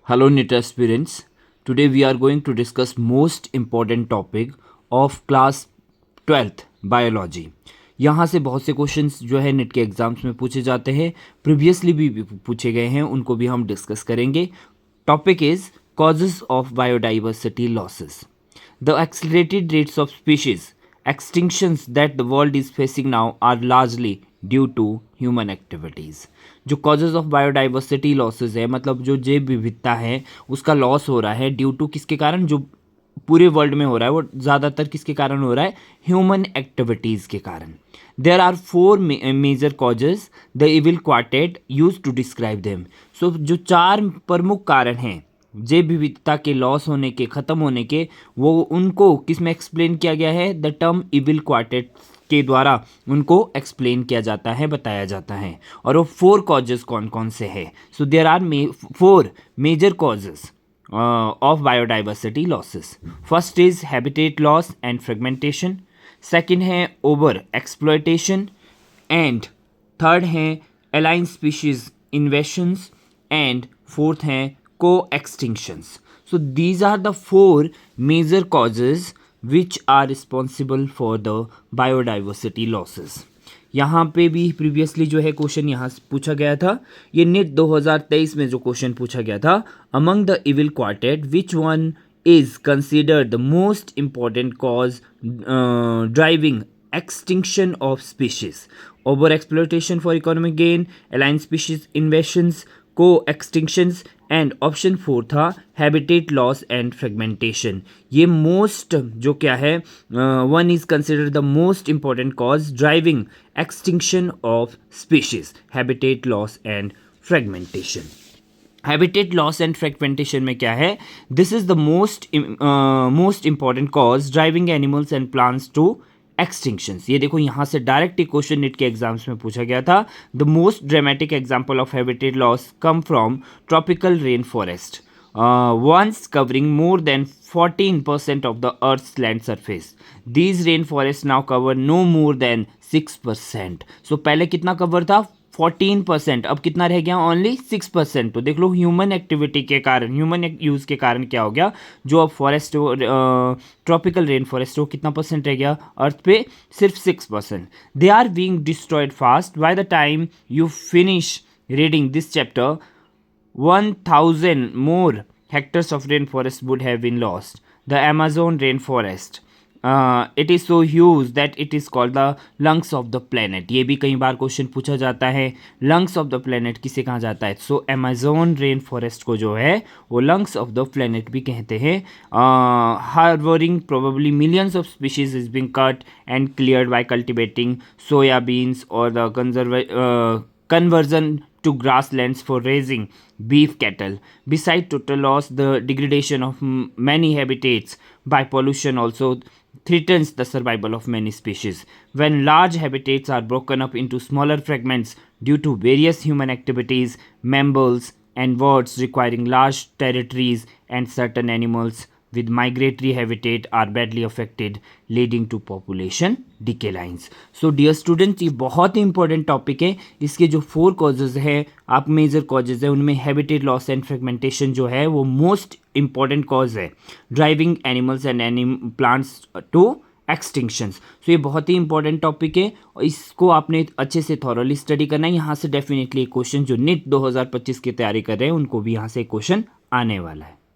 Hello, NIT aspirants. Today we are going to discuss most important topic of class 12th biology. यहाँ से बहुत से questions जो है नेट के एग्जाम्स में पूछे जाते हैं, प्रीवियसली भी पूछे गए हैं, उनको भी हम डिस्कस करेंगे। Topic is causes of biodiversity losses. The accelerated rates of species extinctions that the world is facing now are largely due to human activities। जो causes of biodiversity losses है, मतलब जो जैव विविधता है उसका लॉस हो रहा है ड्यू टू किसके कारण, जो पूरे वर्ल्ड में हो रहा है वो ज़्यादातर किसके कारण हो रहा है, ह्यूमन एक्टिविटीज़ के कारण। There are four major causes the evil quartet use to describe them. So जो चार प्रमुख कारण हैं जैव विविधता के लॉस होने के, ख़त्म होने के, वो उनको किस में एक्सप्लेन किया गया है, द टर्म इविल क्वार्टेट के द्वारा उनको एक्सप्लेन किया जाता है, बताया जाता है। और वो फोर कॉजेज कौन कौन से हैं? So there are four major causes of biodiversity losses. First is habitat loss and fragmentation, second है ओवर एक्सप्लॉयटेशन, एंड थर्ड है alien species invasions, and fourth है co-extinctions। So these are the four major causes which are responsible for the biodiversity losses। यहाँ पे भी previously जो है question यहाँ से पूछा गया था, ये नेट 2023 में जो क्वेश्चन पूछा गया था, among the evil quartet which one is considered the most important cause driving extinction of species, over exploitation for economic gain, alien species invasions, co-extinctions, and option 4 था हैबिटेट लॉस एंड फ्रेगमेंटेशन। ये most जो क्या है, one is considered the most important cause driving extinction of species, habitat loss and fragmentation. Habitat loss and fragmentation में क्या है, this is the most important cause driving animals and plants to extinctions. ये देखो यहाँ से direct ही question NEET के exams में पूछा गया था। The most dramatic example of habitat loss come from tropical rain forest once covering more than 14% of the Earth's land surface. These rainforests now cover no more than 6%. So पहले कितना cover था, 14%, अब कितना रह गया, ओनली 6%। तो देख लो human activity के कारण, ह्यूमन यूज़ के कारण क्या हो गया, जो अब फॉरेस्ट ट्रॉपिकल रेन फॉरेस्ट हो कितना परसेंट रह गया अर्थ पे, सिर्फ 6%। They are being destroyed fast. By the time you finish reading this chapter 1000 more hectares of rainforest would have been lost. The Amazon rainforest, it is so huge that it is called the lungs of the planet। ये भी कई बार question पूछा जाता है, lungs of the planet किसे कहा जाता है? सो Amazon rainforest को जो है वो lungs of the planet भी कहते हैं। Harboring probably millions of species is being cut and cleared by cultivating soya beans or the conversion to grasslands for raising beef cattle. Besides total loss, the degradation of many habitats by pollution also threatens the survival of many species. When large habitats are broken up into smaller fragments due to various human activities, mammals and birds requiring large territories and certain animals with migratory habitat are badly affected, leading to population declines। So dear students, ये बहुत ही important topic है। इसके जो 4 causes है, आप major causes है, उनमें habitat loss and fragmentation जो है वो मोस्ट इंपॉर्टेंट कॉज है, driving animals and plants to extinctions. So ये बहुत ही इंपॉर्टेंट टॉपिक है और इसको आपने अच्छे से थॉरली स्टडी करना है। यहाँ से डेफिनेटली एक क्वेश्चन जो नीट 2025 की तैयारी कर रहे हैं उनको भी यहाँ से क्वेश्चन आने वाला है।